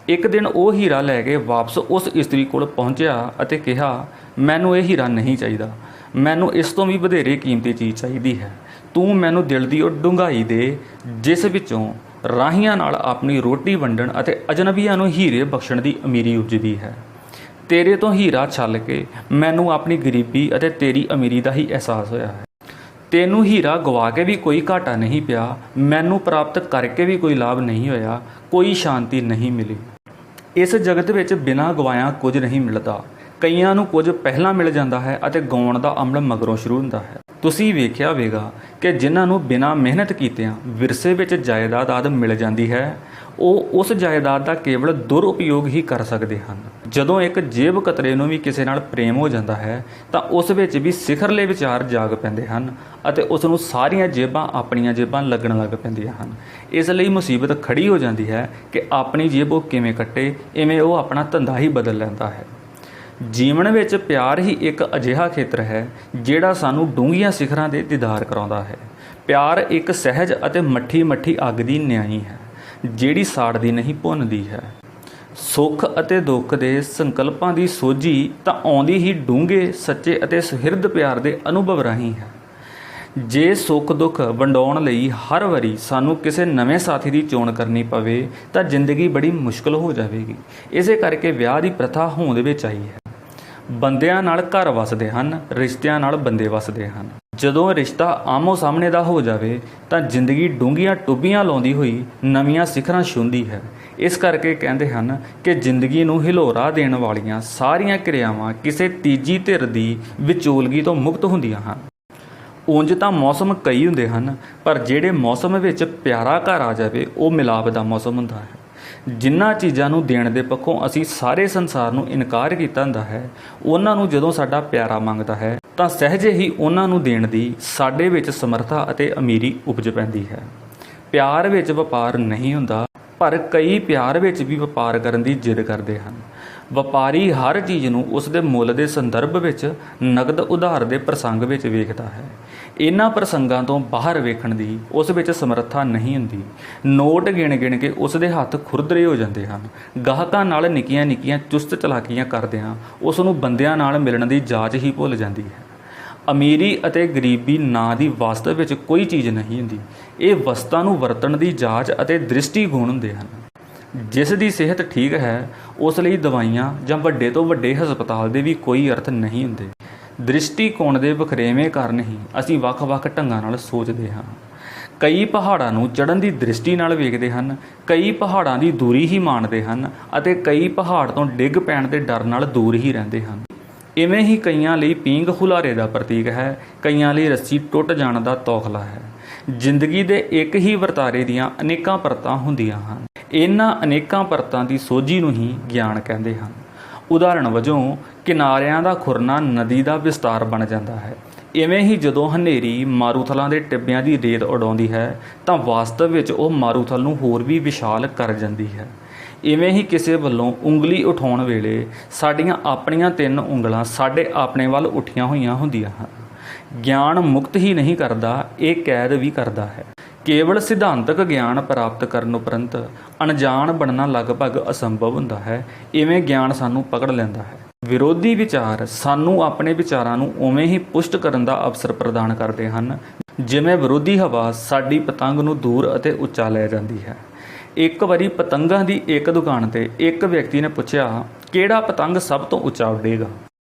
ਇੱਕ ਦਿਨ ਉਹ ਹੀਰਾ ਲੈ ਕੇ ਵਾਪਸ ਉਸ ਇਸਤਰੀ ਕੋਲ ਪਹੁੰਚਿਆ ਅਤੇ ਕਿਹਾ, ਮੈਨੂੰ ਇਹ ਹੀਰਾ ਨਹੀਂ ਚਾਹੀਦਾ, ਮੈਨੂੰ ਇਸ ਤੋਂ ਵੀ ਵਧੇਰੇ ਕੀਮਤੀ ਚੀਜ਼ ਚਾਹੀਦੀ ਹੈ। ਤੂੰ ਮੈਨੂੰ ਦਿਲ ਦੀ ਉਹ ਡੂੰਘਾਈ ਦੇ ਜਿਸ ਵਿੱਚੋਂ ਰਾਹੀਆਂ ਨਾਲ ਆਪਣੀ ਰੋਟੀ ਵੰਡਣ ਅਤੇ ਅਜਨਬੀਆਂ ਨੂੰ ਹੀਰੇ ਬਖਸ਼ਣ ਦੀ ਅਮੀਰੀ ਉਪਜਦੀ ਹੈ। ਤੇਰੇ ਤੋਂ ਹੀਰਾ ਛੱਲ ਕੇ ਮੈਨੂੰ ਆਪਣੀ ਗਰੀਬੀ ਅਤੇ ਤੇਰੀ ਅਮੀਰੀ ਦਾ ਹੀ ਅਹਿਸਾਸ ਹੋਇਆ ਹੈ। ਤੈਨੂੰ ਹੀਰਾ ਗਵਾ ਕੇ ਵੀ ਕੋਈ ਘਾਟਾ ਨਹੀਂ ਪਿਆ, ਮੈਨੂੰ ਪ੍ਰਾਪਤ ਕਰਕੇ ਵੀ ਕੋਈ ਲਾਭ ਨਹੀਂ ਹੋਇਆ, ਕੋਈ ਸ਼ਾਂਤੀ ਨਹੀਂ ਮਿਲੀ। ਇਸ ਜਗਤ ਵਿੱਚ ਬਿਨਾਂ ਗਵਾਇਆਂ ਕੁਝ ਨਹੀਂ ਮਿਲਦਾ। ਕਈਆਂ ਨੂੰ ਕੁਝ ਪਹਿਲਾਂ ਮਿਲ ਜਾਂਦਾ ਹੈ ਅਤੇ ਗਾਉਣ ਦਾ ਅਮਲ ਮਗਰੋਂ ਸ਼ੁਰੂ ਹੁੰਦਾ ਹੈ। ਤੁਸੀਂ ਵੇਖਿਆ ਹੋਵੇਗਾ ਕਿ ਜਿਨ੍ਹਾਂ ਨੂੰ ਬਿਨਾਂ ਮਿਹਨਤ ਕੀਤਿਆਂ ਵਿਰਸੇ ਵਿੱਚ ਜਾਇਦਾਦ ਆਦਿ ਮਿਲ ਜਾਂਦੀ ਹੈ ਉਹ ਉਸ ਜਾਇਦਾਦ ਦਾ ਕੇਵਲ ਦੁਰਉਪਯੋਗ ਹੀ ਕਰ ਸਕਦੇ ਹਨ। ਜਦੋਂ ਇੱਕ ਜੇਬ ਕਤਰੇ ਨੂੰ ਵੀ ਕਿਸੇ ਨਾਲ ਪ੍ਰੇਮ ਹੋ ਜਾਂਦਾ ਹੈ ਤਾਂ ਉਸ ਵਿੱਚ ਵੀ ਸਿਖਰਲੇ ਵਿਚਾਰ ਜਾਗ ਪੈਂਦੇ ਹਨ ਅਤੇ ਉਸ ਨੂੰ ਸਾਰੀਆਂ ਜੇਬਾਂ ਆਪਣੀਆਂ ਜੇਬਾਂ ਲੱਗਣ ਲੱਗ ਪੈਂਦੀਆਂ ਹਨ। ਇਸ ਲਈ ਮੁਸੀਬਤ ਖੜੀ ਹੋ ਜਾਂਦੀ ਹੈ ਕਿ ਆਪਣੀ ਜੇਬ ਉਹ ਕਿਵੇਂ ਕੱਟੇ, ਇਵੇਂ ਉਹ ਆਪਣਾ ਧੰਦਾ ਹੀ ਬਦਲ ਲੈਂਦਾ ਹੈ। ਜੀਵਨ ਵਿੱਚ ਪਿਆਰ ਹੀ ਇੱਕ ਅਜਿਹਾ ਖੇਤਰ ਹੈ ਜਿਹੜਾ ਸਾਨੂੰ ਡੂੰਘੀਆਂ ਸਿਖਰਾਂ ਦੇ ਦੀਦਾਰ ਕਰਾਉਂਦਾ ਹੈ। ਪਿਆਰ ਇੱਕ ਸਹਿਜ ਅਤੇ ਮੱਠੀ ਅੱਗ ਦੀ ਨਿਆਈ ਹੈ ਜਿਹੜੀ ਸਾੜਦੀ ਨਹੀਂ ਭੁੰਨਦੀ ਹੈ। ਸੁੱਖ ਅਤੇ ਦੁੱਖ ਦੇ ਸੰਕਲਪਾਂ ਦੀ ਸੋਝੀ ਤਾਂ ਆਉਂਦੀ ਹੀ ਡੂੰਘੇ ਸੱਚੇ ਅਤੇ ਸੁਹਿਰਦ ਪਿਆਰ ਦੇ ਅਨੁਭਵ ਰਾਹੀਂ ਹੈ। ਜੇ ਸੁੱਖ ਦੁੱਖ ਵੰਡਾਉਣ ਲਈ ਹਰ ਵਾਰੀ ਸਾਨੂੰ ਕਿਸੇ ਨਵੇਂ ਸਾਥੀ ਦੀ ਚੋਣ ਕਰਨੀ ਪਵੇ ਤਾਂ ਜ਼ਿੰਦਗੀ ਬੜੀ ਮੁਸ਼ਕਲ ਹੋ ਜਾਵੇਗੀ। ਇਸੇ ਕਰਕੇ ਵਿਆਹ ਦੀ ਪ੍ਰਥਾ ਹੋਂਦ ਵਿੱਚ ਆਈ ਹੈ। ਬੰਦਿਆਂ ਨਾਲ ਘਰ ਵਸਦੇ ਹਨ, ਰਿਸ਼ਤਿਆਂ ਨਾਲ ਬੰਦੇ ਵਸਦੇ ਹਨ। ਜਦੋਂ ਰਿਸ਼ਤਾ ਆਮੋ ਸਾਹਮਣੇ ਦਾ ਹੋ ਜਾਵੇ ਤਾਂ ਜ਼ਿੰਦਗੀ ਡੂੰਘੀਆਂ ਟੁੱਬੀਆਂ ਲਾਉਂਦੀ ਹੋਈ ਨਵੀਆਂ ਸਿਖਰਾਂ ਛੂੰਹਦੀ ਹੈ। ਇਸ ਕਰਕੇ ਕਹਿੰਦੇ ਹਨ ਕਿ ਜ਼ਿੰਦਗੀ ਨੂੰ ਹਿਲੋਰਾ ਦੇਣ ਵਾਲੀਆਂ ਸਾਰੀਆਂ ਕਿਰਿਆਵਾਂ ਕਿਸੇ ਤੀਜੀ ਧਿਰ ਦੀ ਵਿਚੋਲਗੀ ਤੋਂ ਮੁਕਤ ਹੁੰਦੀਆਂ ਹਨ। ਉਂਝ ਤਾਂ ਮੌਸਮ ਕਈ ਹੁੰਦੇ ਹਨ, ਪਰ ਜਿਹੜੇ ਮੌਸਮ ਵਿੱਚ ਪਿਆਰਾ ਘਰ ਆ ਜਾਵੇ ਉਹ ਮਿਲਾਪ ਦਾ ਮੌਸਮ ਹੁੰਦਾ ਹੈ। ਜਿਨ੍ਹਾਂ ਚੀਜ਼ਾਂ ਨੂੰ ਦੇਣ ਦੇ ਪੱਖੋਂ ਅਸੀਂ ਸਾਰੇ ਸੰਸਾਰ ਨੂੰ ਇਨਕਾਰ ਕੀਤਾ ਹੁੰਦਾ ਹੈ, ਉਹਨਾਂ ਨੂੰ ਜਦੋਂ ਸਾਡਾ ਪਿਆਰਾ ਮੰਗਦਾ ਹੈ ਤਾਂ ਸਹਿਜੇ ਹੀ ਉਹਨਾਂ ਨੂੰ ਦੇਣ ਦੀ ਸਾਡੇ ਵਿੱਚ ਸਮਰੱਥਾ ਅਤੇ ਅਮੀਰੀ ਉਪਜ ਪੈਂਦੀ ਹੈ। ਪਿਆਰ ਵਿੱਚ ਵਪਾਰ ਨਹੀਂ ਹੁੰਦਾ, ਪਰ ਕਈ ਪਿਆਰ ਵਿੱਚ ਵੀ ਵਪਾਰ ਕਰਨ ਦੀ ਜਿੱਦ ਕਰਦੇ ਹਨ। ਵਪਾਰੀ ਹਰ ਚੀਜ਼ ਨੂੰ ਉਸ ਦੇ ਮੁੱਲ ਦੇ ਸੰਦਰਭ ਵਿੱਚ ਨਕਦ ਉਧਾਰ ਦੇ ਪ੍ਰਸੰਗ ਵਿੱਚ ਵੇਖਦਾ ਹੈ। ਇਹਨਾਂ ਪ੍ਰਸੰਗਾਂ ਤੋਂ ਬਾਹਰ ਵੇਖਣ ਦੀ ਉਸ ਵਿੱਚ ਸਮਰੱਥਾ ਨਹੀਂ ਹੁੰਦੀ। ਨੋਟ ਗਿਣ ਕੇ ਉਸ ਦੇ ਹੱਥ ਖੁਰਦਰੇ ਹੋ ਜਾਂਦੇ ਹਨ। ਗਾਹਕਾਂ ਨਾਲ ਨਿੱਕੀਆਂ ਚੁਸਤ ਚਲਾਕੀਆਂ ਕਰਦਿਆਂ ਉਸ ਨੂੰ ਬੰਦਿਆਂ ਨਾਲ ਮਿਲਣ ਦੀ ਜਾਚ ਹੀ ਭੁੱਲ ਜਾਂਦੀ ਹੈ। ਅਮੀਰੀ ਅਤੇ ਗਰੀਬੀ ਨਾਂ ਦੀ ਵਾਸਤਵ ਵਿੱਚ ਕੋਈ ਚੀਜ਼ ਨਹੀਂ ਹੁੰਦੀ। ਇਹ ਵਸਤਾਂ ਨੂੰ ਵਰਤਣ ਦੀ ਜਾਚ ਅਤੇ ਦ੍ਰਿਸ਼ਟੀ ਗੁਣ ਹੁੰਦੇ ਹਨ। ਜਿਸ ਦੀ ਸਿਹਤ ਠੀਕ ਹੈ ਉਸ ਲਈ ਦਵਾਈਆਂ ਜਾਂ ਵੱਡੇ ਤੋਂ ਵੱਡੇ ਹਸਪਤਾਲ ਦੇ ਵੀ ਕੋਈ ਅਰਥ ਨਹੀਂ ਹੁੰਦੇ। ਦ੍ਰਿਸ਼ਟੀਕੋਣ ਦੇ ਵਖਰੇਵੇਂ ਕਾਰਨ ਹੀ ਅਸੀਂ ਵੱਖ-ਵੱਖ ਢੰਗਾਂ ਨਾਲ ਸੋਚਦੇ ਹਾਂ। ਕਈ ਪਹਾੜਾਂ ਨੂੰ ਚੜ੍ਹਨ ਦੀ ਦ੍ਰਿਸ਼ਟੀ ਨਾਲ ਵੇਖਦੇ ਹਨ, ਕਈ ਪਹਾੜਾਂ ਦੀ ਦੂਰੀ ਹੀ ਮਾਣਦੇ ਹਨ ਅਤੇ ਕਈ ਪਹਾੜ ਤੋਂ ਡਿੱਗ ਪੈਣ ਦੇ ਡਰ ਨਾਲ ਦੂਰ ਹੀ ਰਹਿੰਦੇ ਹਨ। ਇਵੇਂ ਹੀ ਕਈਆਂ ਲਈ ਪੀਂਘ ਹੁਲਾਰੇ ਦਾ ਪ੍ਰਤੀਕ ਹੈ, ਕਈਆਂ ਲਈ ਰੱਸੀ ਟੁੱਟ ਜਾਣ ਦਾ ਤੌਖਲਾ ਹੈ। ਜ਼ਿੰਦਗੀ ਦੇ ਇੱਕ ਹੀ ਵਰਤਾਰੇ ਦੀਆਂ ਅਨੇਕਾਂ ਪਰਤਾਂ ਹੁੰਦੀਆਂ ਹਨ। ਇਹਨਾਂ ਅਨੇਕਾਂ ਪਰਤਾਂ ਦੀ ਸੋਝੀ ਨੂੰ ਹੀ ਗਿਆਨ ਕਹਿੰਦੇ ਹਨ। ਉਦਾਹਰਣ ਵਜੋਂ ਕਿਨਾਰਿਆਂ ਦਾ ਖੁਰਨਾ ਨਦੀ ਦਾ ਵਿਸਤਾਰ ਬਣ ਜਾਂਦਾ ਹੈ। ਇਵੇਂ ਹੀ ਜਦੋਂ ਹਨੇਰੀ ਮਾਰੂਥਲਾਂ ਦੇ ਟਿੱਬਿਆਂ ਦੀ ਰੇਤ ਉਡਾਉਂਦੀ ਹੈ ਤਾਂ ਵਾਸਤਵ ਵਿੱਚ ਉਹ ਮਾਰੂਥਲ ਨੂੰ ਹੋਰ ਵੀ ਵਿਸ਼ਾਲ ਕਰ ਜਾਂਦੀ ਹੈ। ਇਵੇਂ ਹੀ ਕਿਸੇ ਵੱਲੋਂ ਉਂਗਲੀ ਉਠਾਉਣ ਵੇਲੇ ਸਾਡੀਆਂ ਆਪਣੀਆਂ 3 ਉਂਗਲਾਂ ਸਾਡੇ ਆਪਣੇ ਵੱਲ ਉੱਠੀਆਂ ਹੋਈਆਂ ਹੁੰਦੀਆਂ ਹਨ। ਗਿਆਨ ਮੁਕਤ ਹੀ ਨਹੀਂ ਕਰਦਾ, ਇਹ ਕੈਦ ਵੀ ਕਰਦਾ ਹੈ। ਕੇਵਲ ਸਿਧਾਂਤਕ ਗਿਆਨ ਪ੍ਰਾਪਤ ਕਰਨ ਉਪਰੰਤ ਅਣਜਾਣ ਬਣਨਾ ਲਗਭਗ ਅਸੰਭਵ ਹੁੰਦਾ ਹੈ। ਇਵੇਂ ਗਿਆਨ ਸਾਨੂੰ ਪਕੜ ਲੈਂਦਾ ਹੈ। ਵਿਰੋਧੀ ਵਿਚਾਰ ਸਾਨੂੰ ਆਪਣੇ ਵਿਚਾਰਾਂ ਨੂੰ ਉਵੇਂ ਹੀ ਪੁਸ਼ਟ ਕਰਨ ਦਾ ਅਵਸਰ ਪ੍ਰਦਾਨ ਕਰਦੇ ਹਨ ਜਿਵੇਂ ਵਿਰੋਧੀ ਹਵਾ ਸਾਡੀ ਪਤੰਗ ਨੂੰ ਦੂਰ ਅਤੇ ਉੱਚਾ ਲੈ ਜਾਂਦੀ ਹੈ। ਇੱਕ ਵਾਰੀ ਪਤੰਗਾਂ ਦੀ ਇੱਕ ਦੁਕਾਨ ਤੇ ਇੱਕ ਵਿਅਕਤੀ ਨੇ ਪੁੱਛਿਆ, ਕਿਹੜਾ ਪਤੰਗ ਸਭ ਤੋਂ ਉੱਚਾ ਉੱਡੇਗਾ?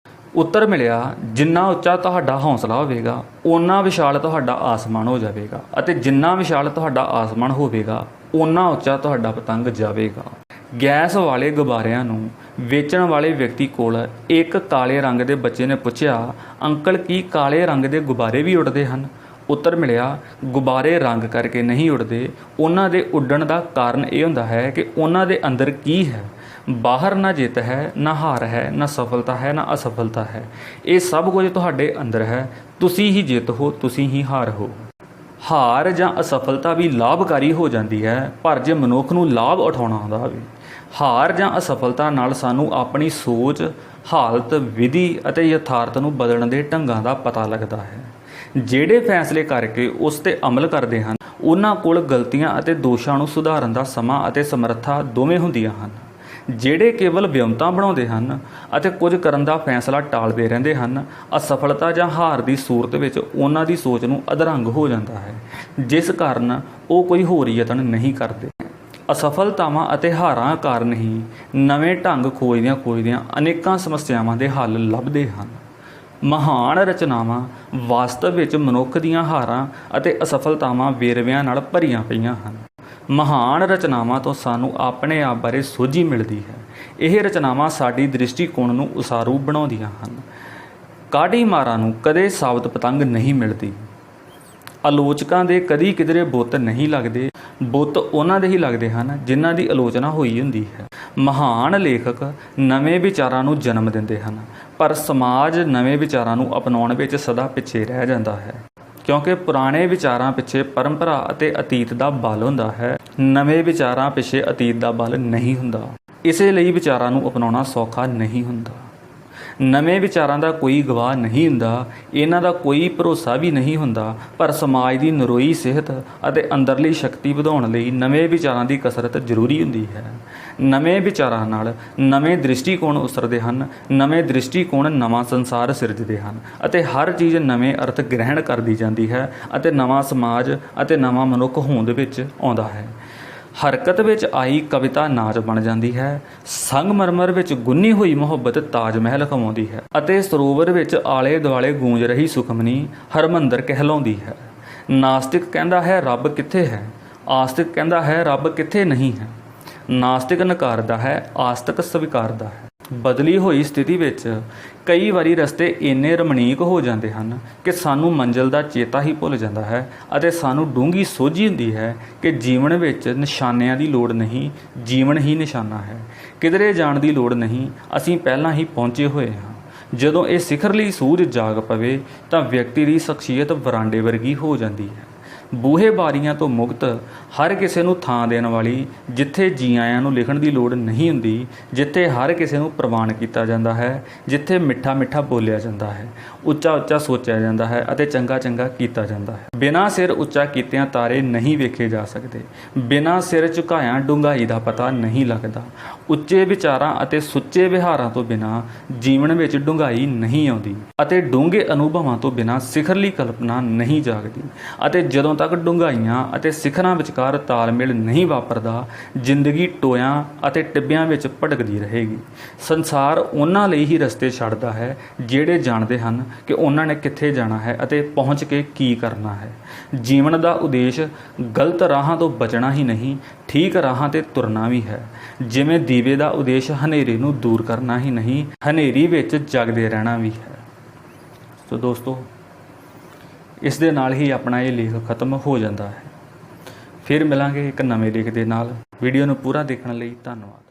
ਉੱਤਰ ਮਿਲਿਆ, ਜਿੰਨਾ ਉੱਚਾ ਤੁਹਾਡਾ ਹੌਸਲਾ ਹੋਵੇਗਾ ਓਨਾ ਵਿਸ਼ਾਲ ਤੁਹਾਡਾ ਆਸਮਾਨ ਹੋ ਜਾਵੇਗਾ ਅਤੇ ਜਿੰਨਾ ਵਿਸ਼ਾਲ ਤੁਹਾਡਾ ਆਸਮਾਨ ਹੋਵੇਗਾ ਓਨਾ ਉੱਚਾ ਤੁਹਾਡਾ ਪਤੰਗ ਜਾਵੇਗਾ। ਗੈਸ ਵਾਲੇ ਗੁਬਾਰਿਆਂ ਨੂੰ ਵੇਚਣ ਵਾਲੇ ਵਿਅਕਤੀ ਕੋਲ ਇੱਕ ਕਾਲੇ ਰੰਗ ਦੇ ਬੱਚੇ ਨੇ ਪੁੱਛਿਆ, ਅੰਕਲ ਕੀ ਕਾਲੇ ਰੰਗ ਦੇ ਗੁਬਾਰੇ ਵੀ ਉੱਡਦੇ ਹਨ? ਉੱਤਰ ਮਿਲਿਆ, ਗੁਬਾਰੇ ਰੰਗ ਕਰਕੇ ਨਹੀਂ ਉੱਡਦੇ, ਉਹਨਾਂ ਦੇ ਉੱਡਣ ਦਾ ਕਾਰਨ ਇਹ ਹੁੰਦਾ ਹੈ ਕਿ ਉਹਨਾਂ ਦੇ ਅੰਦਰ ਕੀ ਹੈ। ਬਾਹਰ ਨਾ ਜਿੱਤ ਹੈ, ਨਾ ਹਾਰ ਹੈ, ਨਾ ਸਫਲਤਾ ਹੈ, ਨਾ ਅਸਫਲਤਾ ਹੈ। ਇਹ ਸਭ ਕੁਝ ਤੁਹਾਡੇ ਅੰਦਰ ਹੈ। ਤੁਸੀਂ ਹੀ ਜਿੱਤ ਹੋ, ਤੁਸੀਂ ਹੀ ਹਾਰ ਹੋ। ਹਾਰ ਜਾਂ ਅਸਫਲਤਾ ਵੀ ਲਾਭਕਾਰੀ ਹੋ ਜਾਂਦੀ ਹੈ, ਪਰ ਜੇ ਮਨੁੱਖ ਨੂੰ ਲਾਭ ਉਠਾਉਣਾ ਆਉਂਦਾ ਹੋਵੇ। ਹਾਰ ਜਾਂ ਅਸਫਲਤਾ ਨਾਲ ਸਾਨੂੰ ਆਪਣੀ ਸੋਚ, ਹਾਲਤ, ਵਿਧੀ ਅਤੇ ਯਥਾਰਥ ਨੂੰ ਬਦਲਣ ਦੇ ਢੰਗਾਂ ਦਾ ਪਤਾ ਲੱਗਦਾ ਹੈ। ਜਿਹੜੇ ਫੈਸਲੇ ਕਰਕੇ ਉਸ 'ਤੇ ਅਮਲ ਕਰਦੇ ਹਨ ਉਹਨਾਂ ਕੋਲ ਗਲਤੀਆਂ ਅਤੇ ਦੋਸ਼ਾਂ ਨੂੰ ਸੁਧਾਰਨ ਦਾ ਸਮਾਂ ਅਤੇ ਸਮਰੱਥਾ ਦੋਵੇਂ ਹੁੰਦੀਆਂ ਹਨ। ਜਿਹੜੇ ਕੇਵਲ ਵਿਉਂਤਾਂ ਬਣਾਉਂਦੇ ਹਨ ਅਤੇ ਕੁਝ ਕਰਨ ਦਾ ਫੈਸਲਾ ਟਾਲਦੇ ਰਹਿੰਦੇ ਹਨ, ਅਸਫਲਤਾ ਜਾਂ ਹਾਰ ਦੀ ਸੂਰਤ ਵਿੱਚ ਉਹਨਾਂ ਦੀ ਸੋਚ ਨੂੰ ਅਧਰੰਗ ਹੋ ਜਾਂਦਾ ਹੈ, ਜਿਸ ਕਾਰਨ ਉਹ ਕੋਈ ਹੋਰ ਯਤਨ ਨਹੀਂ ਕਰਦੇ। ਅਸਫਲਤਾਵਾਂ ਅਤੇ ਹਾਰਾਂ ਕਾਰਨ ਹੀ ਨਵੇਂ ਢੰਗ ਖੋਜਦਿਆਂ ਅਨੇਕਾਂ ਸਮੱਸਿਆਵਾਂ ਦੇ ਹੱਲ ਲੱਭਦੇ ਹਨ। ਮਹਾਨ ਰਚਨਾਵਾਂ ਵਾਸਤਵ ਵਿੱਚ ਮਨੁੱਖ ਦੀਆਂ ਹਾਰਾਂ ਅਤੇ ਅਸਫਲਤਾਵਾਂ ਵੇਰਵਿਆਂ ਨਾਲ ਭਰੀਆਂ ਪਈਆਂ ਹਨ। ਮਹਾਨ ਰਚਨਾਵਾਂ ਤੋਂ ਸਾਨੂੰ ਆਪਣੇ ਆਪ ਬਾਰੇ ਸੋਝੀ ਮਿਲਦੀ ਹੈ। ਇਹ ਰਚਨਾਵਾਂ ਸਾਡੀ ਦ੍ਰਿਸ਼ਟੀਕੋਣ ਨੂੰ ਉਸਾਰੂ ਬਣਾਉਂਦੀਆਂ ਹਨ। ਕਾਢੀ ਮਾਰਾਂ ਨੂੰ ਕਦੇ ਸਾਬਤ ਪਤੰਗ ਨਹੀਂ ਮਿਲਦੀ। ਆਲੋਚਕਾਂ ਦੇ ਕਦੀ ਕਿਧਰੇ ਬੁੱਤ ਨਹੀਂ ਲੱਗਦੇ। ਬੁੱਤ ਉਹਨਾਂ ਦੇ ਹੀ ਲੱਗਦੇ ਹਨ ਜਿਨ੍ਹਾਂ ਦੀ ਆਲੋਚਨਾ ਹੋਈ ਹੁੰਦੀ ਹੈ। ਮਹਾਨ ਲੇਖਕ ਨਵੇਂ ਵਿਚਾਰਾਂ ਨੂੰ ਜਨਮ ਦਿੰਦੇ ਹਨ, ਪਰ ਸਮਾਜ ਨਵੇਂ ਵਿਚਾਰਾਂ ਨੂੰ ਅਪਣਾਉਣ ਵਿੱਚ ਸਦਾ ਪਿੱਛੇ ਰਹਿ ਜਾਂਦਾ ਹੈ, ਕਿਉਂਕਿ ਪੁਰਾਣੇ ਵਿਚਾਰਾਂ ਪਿੱਛੇ ਪਰੰਪਰਾ ਅਤੇ ਅਤੀਤ ਦਾ ਬਲ ਹੁੰਦਾ ਹੈ। ਨਵੇਂ ਵਿਚਾਰਾਂ ਪਿੱਛੇ ਅਤੀਤ ਦਾ ਬਲ ਨਹੀਂ ਹੁੰਦਾ। ਇਸੇ ਲਈ ਵਿਚਾਰਾਂ ਨੂੰ ਅਪਣਾਉਣਾ ਸੌਖਾ ਨਹੀਂ ਹੁੰਦਾ। ਨਵੇਂ ਵਿਚਾਰਾਂ ਦਾ ਕੋਈ ਗਵਾਹ ਨਹੀਂ ਹੁੰਦਾ, ਇਹਨਾਂ ਦਾ ਕੋਈ ਭਰੋਸਾ ਵੀ ਨਹੀਂ ਹੁੰਦਾ, ਪਰ ਸਮਾਜ ਦੀ ਨਰੋਈ ਸਿਹਤ ਅਤੇ ਅੰਦਰਲੀ ਸ਼ਕਤੀ ਵਧਾਉਣ ਲਈ ਨਵੇਂ ਵਿਚਾਰਾਂ ਦੀ ਕਸਰਤ ਜ਼ਰੂਰੀ ਹੁੰਦੀ ਹੈ। ਨਵੇਂ ਵਿਚਾਰਾਂ ਨਾਲ ਨਵੇਂ ਦ੍ਰਿਸ਼ਟੀਕੋਣ ਉਸਰਦੇ ਹਨ। ਨਵੇਂ ਦ੍ਰਿਸ਼ਟੀਕੋਣ ਨਵਾਂ ਸੰਸਾਰ ਸਿਰਜਦੇ ਹਨ ਅਤੇ ਹਰ ਚੀਜ਼ ਨਵੇਂ ਅਰਥ ਗ੍ਰਹਿਣ ਕਰਦੀ ਜਾਂਦੀ ਹੈ ਅਤੇ ਨਵਾਂ ਸਮਾਜ ਅਤੇ ਨਵਾਂ ਮਨੁੱਖ ਹੋਂਦ ਵਿੱਚ ਆਉਂਦਾ ਹੈ। ਹਰਕਤ ਵਿੱਚ ਆਈ ਕਵਿਤਾ ਨਾਚ ਬਣ ਜਾਂਦੀ ਹੈ। ਸੰਗਮਰਮਰ ਵਿੱਚ ਗੁੰਨੀ ਹੋਈ ਮੁਹੱਬਤ ਤਾਜ ਮਹਿਲ ਖਵਾਉਂਦੀ ਹੈ ਅਤੇ ਸਰੋਵਰ ਵਿੱਚ ਆਲੇ ਦੁਆਲੇ ਗੂੰਜ ਰਹੀ ਸੁਖਮਨੀ ਹਰਮੰਦਰ ਕਹਿਲਾਉਂਦੀ ਹੈ। ਨਾਸਤਿਕ ਕਹਿੰਦਾ ਹੈ ਰੱਬ ਕਿੱਥੇ ਹੈ, ਆਸਤਿਕ ਕਹਿੰਦਾ ਹੈ ਰੱਬ ਕਿੱਥੇ ਨਹੀਂ ਹੈ। ਨਾਸਤਿਕ ਨਕਾਰਦਾ ਹੈ, ਆਸਤਿਕ ਸਵੀਕਾਰਦਾ ਹੈ। ਬਦਲੀ ਹੋਈ ਸਥਿਤੀ ਵਿੱਚ ਕਈ ਵਾਰੀ ਰਸਤੇ ਇੰਨੇ ਰਮਣੀਕ ਹੋ ਜਾਂਦੇ ਹਨ ਕਿ ਸਾਨੂੰ ਮੰਜ਼ਿਲ ਦਾ ਚੇਤਾ ਹੀ ਭੁੱਲ ਜਾਂਦਾ ਹੈ ਅਤੇ ਸਾਨੂੰ ਡੂੰਘੀ ਸੋਝੀ ਹੁੰਦੀ ਹੈ ਕਿ ਜੀਵਨ ਵਿੱਚ ਨਿਸ਼ਾਨਿਆਂ ਦੀ ਲੋੜ ਨਹੀਂ, ਜੀਵਨ ਹੀ ਨਿਸ਼ਾਨਾ ਹੈ। ਕਿਧਰੇ ਜਾਣ ਦੀ ਲੋੜ ਨਹੀਂ, ਅਸੀਂ ਪਹਿਲਾਂ ਹੀ ਪਹੁੰਚੇ ਹੋਏ ਹਾਂ। ਜਦੋਂ ਇਹ ਸਿਖਰਲੀ ਸੂਝ ਜਾਗ ਪਵੇ ਤਾਂ ਵਿਅਕਤੀ ਦੀ ਸ਼ਖਸੀਅਤ ਵਰਾਂਡੇ ਵਰਗੀ ਹੋ ਜਾਂਦੀ ਹੈ। ਬੂਹੇ ਬਾਰੀਆਂ ਤੋਂ ਮੁਕਤ, ਹਰ ਕਿਸੇ ਨੂੰ ਥਾਂ ਦੇਣ ਵਾਲੀ, ਜਿੱਥੇ ਜੀ ਆਇਆਂ ਨੂੰ ਲਿਖਣ ਦੀ ਲੋੜ ਨਹੀਂ ਹੁੰਦੀ, ਜਿੱਥੇ ਹਰ ਕਿਸੇ ਨੂੰ ਪ੍ਰਵਾਨ ਕੀਤਾ ਜਾਂਦਾ ਹੈ, ਜਿੱਥੇ ਮਿੱਠਾ ਮਿੱਠਾ ਬੋਲਿਆ ਜਾਂਦਾ ਹੈ, ਉੱਚਾ ਉੱਚਾ ਸੋਚਿਆ ਜਾਂਦਾ ਹੈ ਅਤੇ ਚੰਗਾ ਚੰਗਾ ਕੀਤਾ ਜਾਂਦਾ ਹੈ। ਬਿਨਾਂ ਸਿਰ ਉੱਚਾ ਕੀਤਿਆਂ ਤਾਰੇ ਨਹੀਂ ਵੇਖੇ ਜਾ ਸਕਦੇ। ਬਿਨਾਂ ਸਿਰ ਝੁਕਾਇਆਂ ਡੂੰਘਾਈ ਦਾ ਪਤਾ ਨਹੀਂ ਲੱਗਦਾ। ਉੱਚੇ ਵਿਚਾਰਾਂ ਅਤੇ ਸੁੱਚੇ ਵਿਹਾਰਾਂ ਤੋਂ ਬਿਨਾਂ ਜੀਵਨ ਵਿੱਚ ਡੂੰਘਾਈ ਨਹੀਂ ਆਉਂਦੀ ਅਤੇ ਡੂੰਘੇ ਅਨੁਭਵਾਂ ਤੋਂ ਬਿਨਾਂ ਸਿਖਰਲੀ ਕਲਪਨਾ ਨਹੀਂ ਜਾਗਦੀ। ਅਤੇ ਜਦੋਂ ਤੱਕ ਡੂੰਘਾਈਆਂ ਅਤੇ ਸਿਖਰਾਂ ਵਿਚਕਾਰ ਤਾਲਮੇਲ ਨਹੀਂ ਵਾਪਰਦਾ, ਜ਼ਿੰਦਗੀ ਟੋਇਆਂ ਅਤੇ ਟਿੱਬਿਆਂ ਵਿੱਚ ਭਟਕਦੀ ਰਹੇਗੀ। ਸੰਸਾਰ ਉਹਨਾਂ ਲਈ ਹੀ ਰਸਤੇ ਛੱਡਦਾ ਹੈ ਜਿਹੜੇ ਜਾਣਦੇ ਹਨ ਕਿ ਉਹਨਾਂ ਨੇ ਕਿੱਥੇ ਜਾਣਾ ਹੈ ਅਤੇ ਪਹੁੰਚ ਕੇ ਕੀ ਕਰਨਾ ਹੈ। ਜੀਵਨ ਦਾ ਉਦੇਸ਼ ਗਲਤ ਰਾਹਾਂ ਤੋਂ ਬਚਣਾ ਹੀ ਨਹੀਂ, ਠੀਕ ਰਾਹਾਂ 'ਤੇ ਤੁਰਨਾ ਵੀ ਹੈ। ਜਿਵੇਂ ਦੀਵੇ ਦਾ ਉਦੇਸ਼ ਹਨੇਰੇ ਨੂੰ ਦੂਰ ਕਰਨਾ ਹੀ ਨਹੀਂ, ਹਨੇਰੀ ਵਿੱਚ ਜਗਦੇ ਰਹਿਣਾ ਵੀ ਹੈ। ਸੋ ਦੋਸਤੋ, ਇਸ ਦੇ ਨਾਲ ਹੀ ਆਪਣਾ ਇਹ ਲੇਖ ਖਤਮ ਹੋ ਜਾਂਦਾ ਹੈ। ਫਿਰ ਮਿਲਾਂਗੇ ਇੱਕ ਨਵੇਂ ਲੇਖ ਦੇ ਨਾਲ। ਵੀਡੀਓ ਨੂੰ ਪੂਰਾ ਦੇਖਣ ਲਈ ਧੰਨਵਾਦ।